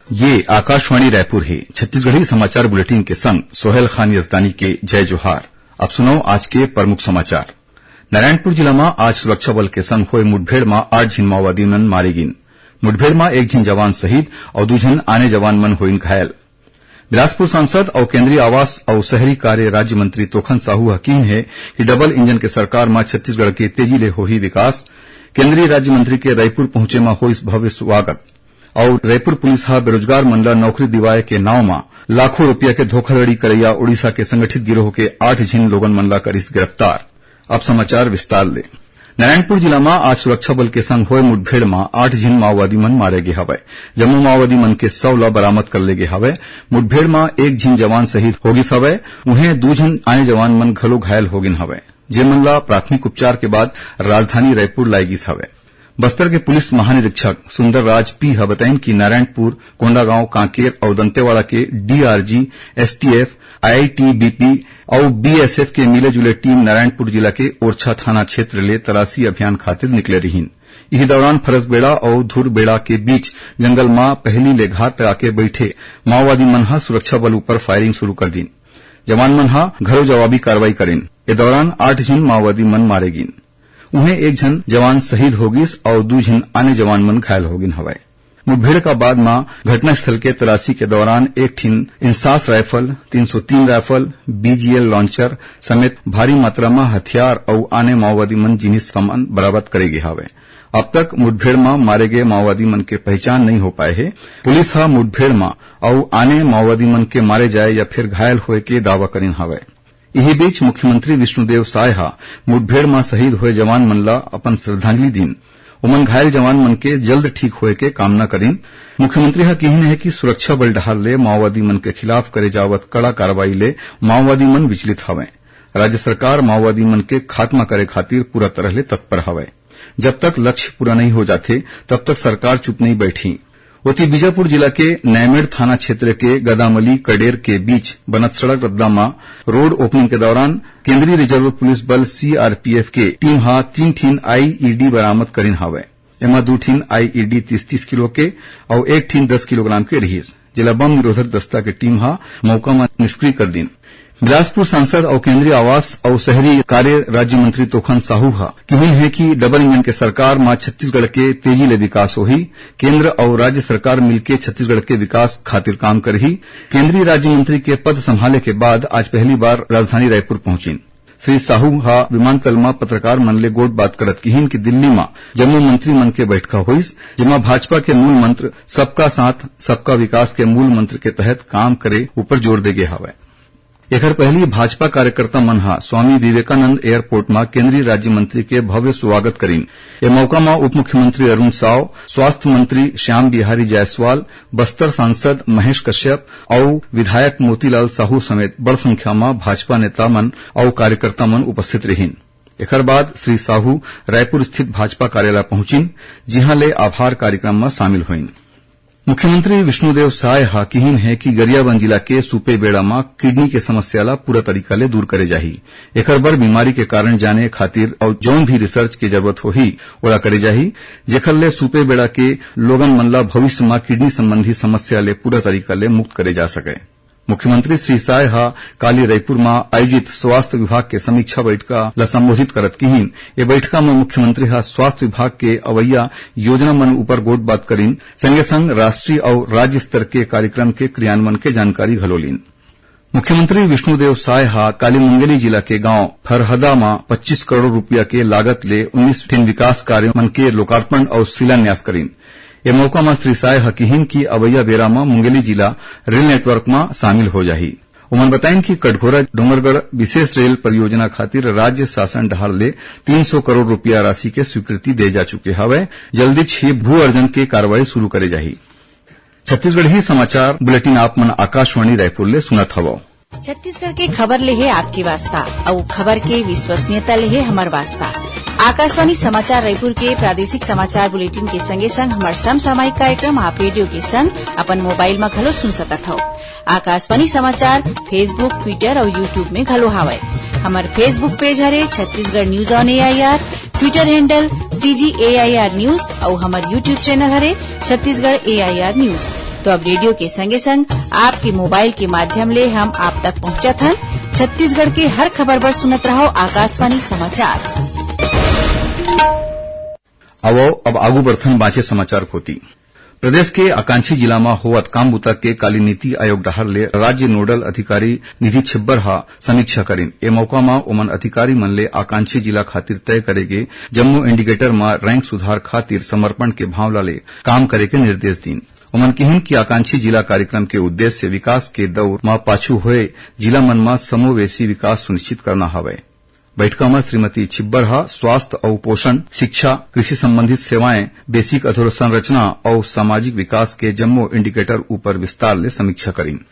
ये आकाशवाणी रायपुर है। छत्तीसगढ़ी समाचार बुलेटिन के संग सोहेल खान यजदानी के जय जोहार। अब सुनो आज के प्रमुख समाचार। नारायणपुर जिला में आज सुरक्षा बल के संग हुए मुठभेड़ में 8 झिन माओवादी मन मारे गिन। मुठभेड़ में 1 झिन जवान शहीद और 2 झिन आने जवान मन हुईन घायल। बिलासपुर सांसद और केंद्रीय आवास और शहरी कार्य राज्य मंत्री तोखन साहू यकीन है कि डबल इंजन के सरकार में छत्तीसगढ़ के तेजी ले होही विकास। केंद्रीय राज्य मंत्री के रायपुर पहुंचे में होइस भव्य स्वागत और रायपुर पुलिस हा बेरोजगार मन ला नौकरी दिवाए के नाव में लाखों रुपया के धोखाधड़ी करैया ओडिशा के संगठित गिरोह के 8 झिन लोगन मन ला करिस गिरफ्तार। अब समाचार विस्तार ले। नारायणपुर जिला में आज सुरक्षा बल के संग हुए मुठभेड़ में 8 झिन माओवादी मन मारे गे हवय। जम्मू माओवादी मन के 100 ला बरामद कर ले गे हवय। मुठभेड़ में 1 झिन जवान शहीद हो गिस हवय। उन्हें 2 झिन आने जवान मन घलो घायल हो गिन हवय। जे मन ला प्राथमिक उपचार के बाद राजधानी रायपुर लाई गिस हवय। बस्तर के पुलिस महानिरीक्षक सुंदर राज पी हा बताइन कि नारायणपुर, कोंडागांव, कांकेर और दंतेवाड़ा के डीआरजी, एसटीएफ, आईटीबीपी और बीएसएफ के मिले जुले टीम नारायणपुर जिला के ओरछा थाना क्षेत्र ले तलाशी अभियान खातिर निकले रहीन। इसी दौरान फरसबेड़ा और धुरबेड़ा के बीच जंगल में पहली ले घात लगाके बैठे माओवादी मन हा सुरक्षा बल ऊपर फायरिंग शुरू कर दीन। जवान मन हा घरो जवाबी कार्रवाई करेन। ए दौरान 8 झिन माओवादी मन मारे गिन। उन्हें 1 झन जवान शहीद हो गिस और 2 झिन आने जवान मन घायल हो गिन हवय। मुठभेड़ का बाद में घटनास्थल के तलाशी के दौरान 1 ठिन INSAS rifle, 303 rifle, BGL launcher समेत भारी मात्रा में हथियार और आने माओवादी मन जिनिस सामान बरामद करे गे हवय। अब तक मुठभेड़ में मारे गए माओवादी मन के पहचान नहीं हो पाए है। पुलिस हा मुठभेड़ में और आने माओवादी मन के मारे जाए या फिर घायल होए के दावा करीन हवय। यही बीच मुख्यमंत्री विष्णुदेव साय हा मुठभेड़ में शहीद हुए जवान मन ला अपन श्रद्धांजलि दीन। उमन घायल जवान मन के जल्द ठीक होए के कामना करीन। मुख्यमंत्री हा कहन है कि सुरक्षा बल डहार ले माओवादी मन के खिलाफ करे जावत कड़ा कार्रवाई ले माओवादी मन विचलित हवय। राज्य सरकार माओवादी मन के खात्मा करे खातिर पूरा तरह ले तत्पर हवय। जब तक लक्ष्य पूरा नहीं हो जाते तब तक सरकार चुप नहीं बैठी। ओती बीजापुर जिला के नैमेड़ थाना क्षेत्र के गदामली कडेर के बीच बनत सड़क रद्दा में रोड ओपनिंग के दौरान केंद्रीय रिजर्व पुलिस बल सीआरपीएफ के टीम हा 3 ठिन आईईडी बरामद करीन हवय। एमा 2 ठिन आईईडी 30-30 किलो के और 1 ठिन 10 किलोग्राम के रहीस। जिला बम निरोधक दस्ता के टीम हा मौका में निष्क्रिय कर दीन। बिलासपुर सांसद और केंद्रीय आवास और शहरी कार्य राज्य मंत्री तोखन साहू हा कहन है कि डबल इंजन के सरकार में छत्तीसगढ़ के तेजी ले विकास होही। केंद्र और राज्य सरकार मिलकर छत्तीसगढ़ के विकास खातिर काम करही। केंद्रीय राज्य मंत्री के पद संभाले के बाद आज पहली बार राजधानी रायपुर पहुंचिन। श्री साहू हा विमानतल में पत्रकार मन ले गोट बात करत कहिन कि दिल्ली में जम्मू मंत्री मन के बैठका होइस, जेमा भाजपा के मूल मंत्र सबका साथ सबका विकास के मूल मंत्र के तहत काम करे ऊपर जोर दे गे हवय। एकर पहली भाजपा कार्यकर्ता मन हा स्वामी विवेकानंद एयरपोर्ट में केंद्रीय राज्य मंत्री के भव्य स्वागत करीन। ए मौका में उप मुख्यमंत्री अरुण साव, स्वास्थ्य मंत्री श्याम बिहारी जायसवाल, बस्तर सांसद महेश कश्यप और विधायक मोतीलाल साहू समेत बड़ संख्या में भाजपा नेता मन और कार्यकर्ता मन उपस्थित रहीन। एकर बाद श्री साहू रायपुर स्थित भाजपा कार्यालय पहुंचिन, जिहां ले आभार कार्यक्रम में शामिल हुईन। मुख्यमंत्री विष्णुदेव साय हा कहन है कि गरियाबंद जिला के सुपेबेड़ा में किडनी के समस्या ला पूरा तरीका ले दूर करे जाही। एकर बर बीमारी के कारण जाने खातिर और जौन भी रिसर्च की जरूरत होही ओला करे जाही, जेकर ले सुपेबेड़ा के लोगन मन ला भविष्य में किडनी संबंधी समस्या ले पूरा तरीका ले मुक्त करे जा सके। मुख्यमंत्री श्री साय हा काली रायपुर में आयोजित स्वास्थ्य विभाग के समीक्षा बैठका ला संबोधित करत कहिन। ए बैठका में मुख्यमंत्री हा स्वास्थ्य विभाग के अवैया योजना मन ऊपर गोट बात करीन, संगे संग राष्ट्रीय और राज्य स्तर के कार्यक्रम के क्रियान्वयन के जानकारी घलोलीन। मुख्यमंत्री विष्णुदेव साय हा कालीमुंगेली जिला के गांव फरहदा में 25 करोड़ रुपया के लागत ले 19 ठिन विकास कार्य मन के लोकार्पण और शिलान्यास करीन। ए मौका में श्री साय हा कहन कि अवैया बेरा में मुंगेली जिला रेल नेटवर्क में शामिल हो जाही। उमन बताइन कि कटघोरा डोंगरगढ़ विशेष रेल परियोजना खातिर राज्य शासन डहार ले 300 करोड़ रुपया राशि के स्वीकृति दे जा चुके हवय। जल्दी 6 भू अर्जन के कार्रवाई शुरू करे जाही। छत्तीसगढ़ी समाचार बुलेटिन आप मन आकाशवाणी रायपुर ले सुनत हवो। छत्तीसगढ़ के खबर ले है आपकी वास्ता और खबर के विश्वसनीयता ले है हमार वास्ता। आकाशवाणी समाचार रायपुर के प्रादेशिक समाचार बुलेटिन के संगे संग हमार समसामयिक कार्यक्रम आप रेडियो के संग अपन मोबाइल में घलो सुन सकत हो। आकाशवाणी समाचार फेसबुक, ट्विटर और यूट्यूब में घलो हावय। हमार फेसबुक पेज हरे Chhattisgarh news on AIR, Twitter handle CGAIR news और हमार यूट्यूब चैनल हरे छत्तीसगढ़ AIR न्यूज। तो अब रेडियो के संगे संग आपके मोबाइल के माध्यम ले हम आप तक पहुंचत हन। छत्तीसगढ़ के हर खबर पर सुनत रहो आकाशवाणी समाचार। अब आगू बढ़थन बाँचे समाचार होती। प्रदेश के आकांक्षी जिला में होवत काम बूता के काली नीति आयोग डहर ले राज्य नोडल अधिकारी निधि छिब्बर हा समीक्षा करीन। ए मौका में ओमन अधिकारी मन ले आकांक्षी जिला खातिर तय करेगे जम्मू इंडिकेटर में रैंक सुधार खातिर समर्पण के भावना ले काम करे के निर्देश दीन। ओमन कहिन कि आकांक्षी जिला कार्यक्रम के उद्देश्य विकास के दौर में पाछू होए जिला मन में समोवेशी विकास सुनिश्चित करना हवे। बैठका में श्रीमती छिब्बर हा स्वास्थ्य और पोषण, शिक्षा, कृषि संबंधित सेवाएं, बेसिक अधोसंरचना और सामाजिक विकास के जम्मू इंडिकेटर ऊपर विस्तार ले समीक्षा करीन।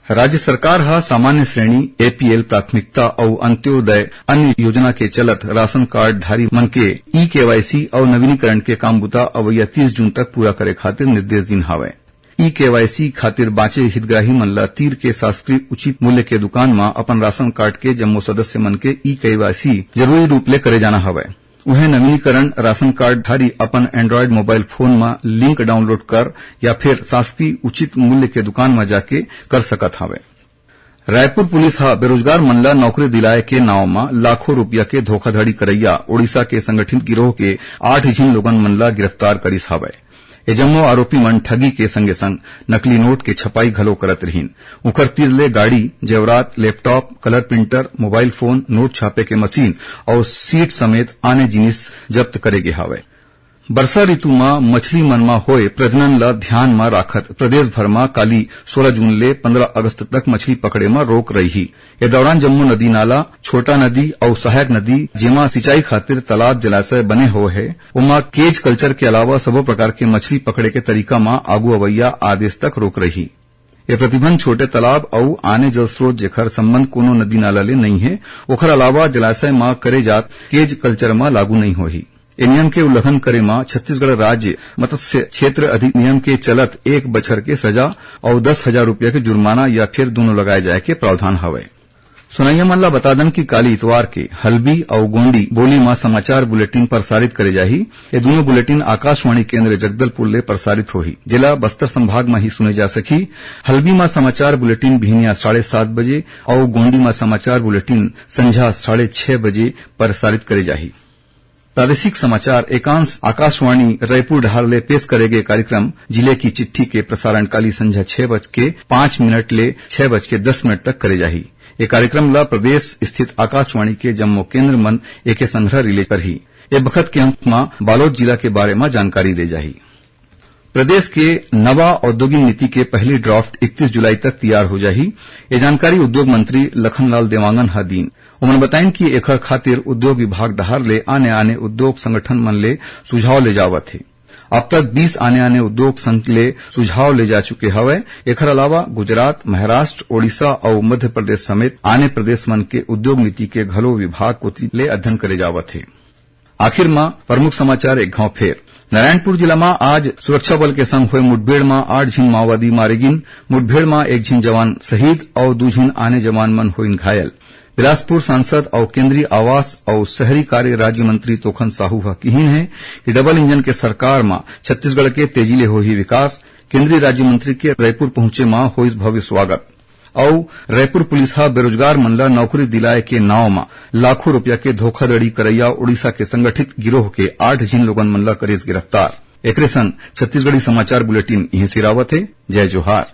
राज्य सरकार हा सामान्य श्रेणी, एपीएल प्राथमिकता और अंत्योदय अन्य योजना के चलत राशन कार्ड धारी मन के ई केवाईसी और नवीनीकरण के काम बुता अवैया 30 जून तक पूरा करे खातिर निर्देश दिन हावे। ई केवाईसी खातिर बाँचे हितग्राही मन ला तीर के शासकीय उचित मूल्य के दुकान में अपन राशन कार्ड के जम्मो सदस्य मन के ई केवाईसी जरूरी रूप ले करे जाना हवे। उन्हें नवीनीकरण राशन कार्ड धारी अपन एंड्रॉयड मोबाइल फोन में लिंक डाउनलोड कर या फिर शासकीय उचित मूल्य के दुकान में जाके कर सकत हवे। रायपुर पुलिस हा बेरोजगार मन ला नौकरी दिलाए के नाव में लाखों रुपया के धोखाधड़ी करैया ओडिशा के संगठित गिरोह के 8 झिन लोगन मन ला गिरफ्तार करिस हवे। ए जम्मो आरोपी मन ठगी के संगे संग नकली नोट के छपाई घलो करत रहीन। उखर तीर ले गाड़ी, जेवरात, laptop, colour printer, mobile phone, note छापे के मशीन और सीट समेत आने जिनिस जब्त करे गे हावे। वर्षा ऋतु में मछली मन में होए प्रजनन ला ध्यान में राखत प्रदेश भर में काली 16 जून ले 15 अगस्त तक मछली पकड़े में रोक रही। ए दौरान जम्मू नदी नाला, छोटा नदी और सहायक नदी जेमा सिंचाई खातिर तालाब जलाशय बने हुए है उमा केज कल्चर के अलावा सबो प्रकार के मछली पकड़े के तरीका में आगू अवैया आदेश तक रोक रही। ये प्रतिबंध छोटे तालाब और आने जल स्रोत जेखर संबंध कोनो नदी नाला ले नहीं है ओखर अलावा जलाशय में करे जात केज कल्चर में लागू नहीं होही। ए नियम के उल्लंघन करे में छत्तीसगढ़ राज्य मत्स्य क्षेत्र अधिनियम के चलत 1 बछर के सजा और 10,000 रुपया के जुर्माना या फिर दोनों लगाए जाए के प्रावधान हवे। सुनैया मन ला बता दन कि काली इतवार के हल्बी और गोंडी बोली में समाचार बुलेटिन प्रसारित करे जाही। ये दोनों बुलेटिन आकाशवाणी केंद्र जगदलपुर ले प्रसारित होही। जिला बस्तर संभाग में ही सुने जा सकी। हल्बी में समाचार बुलेटिन भिनिया 7:30 बजे और गोंडी में समाचार बुलेटिन संझा 6:30 बजे प्रसारित करे जाही। प्रादेशिक समाचार एकांश आकाशवाणी रायपुर ढार ले पेश करेगे कार्यक्रम जिले की चिट्ठी के प्रसारण काली संझा 6:05 ले 6:10 तक करे जाही। ये कार्यक्रम ला प्रदेश स्थित आकाशवाणी के जम्मू केंद्र मन एके संग्रह रिले पर ही ए बखत के अंत में बालोद जिला के बारे में जानकारी दे जाही। प्रदेश के नवा औद्योगिक नीति के पहली ड्राफ्ट 31 जुलाई तक तैयार हो जाही। ये जानकारी उद्योग मंत्री लखनलाल देवांगन हा दीन। उन्होंने बताया कि एकर खातिर उद्योग विभाग डहार ले आने उद्योग संगठन मन ले सुझाव ले जावत है। अब तक 20 आने उद्योग संघ ले सुझाव ले जा चुके हवे। एकर अलावा गुजरात, महाराष्ट्र, ओडिशा और मध्य प्रदेश समेत आने प्रदेश मन के उद्योग नीति के घलो विभाग को ले अध्ययन करे जावत है। आखिर में प्रमुख समाचार एक घाव फेर। नारायणपुर जिला में आज सुरक्षा बल के संग हुए मुठभेड़ में 8 झिन माओवादी मारे गिन। मुठभेड़ में 1 झिन जवान शहीद और 2 झिन आने जवान मन हुइन घायल। बिलासपुर सांसद और केंद्रीय आवास और शहरी कार्य राज्य मंत्री तोखन साहू कहिन है कि डबल इंजन के सरकार में छत्तीसगढ़ के तेजी ले होही विकास। केंद्रीय राज्य मंत्री के रायपुर पहुंचे में होइस भव्य स्वागत। और रायपुर पुलिस हा बेरोजगार मन ला नौकरी दिलाए के नाव में लाखों रुपया के धोखाधड़ी करैया ओडिशा के संगठित गिरोह के 8 झिन लोगन मन ला करिस गिरफ्तार। एकरे संग छत्तीसगढ़ी समाचार बुलेटिन इहे सिरावत है। जय जोहार।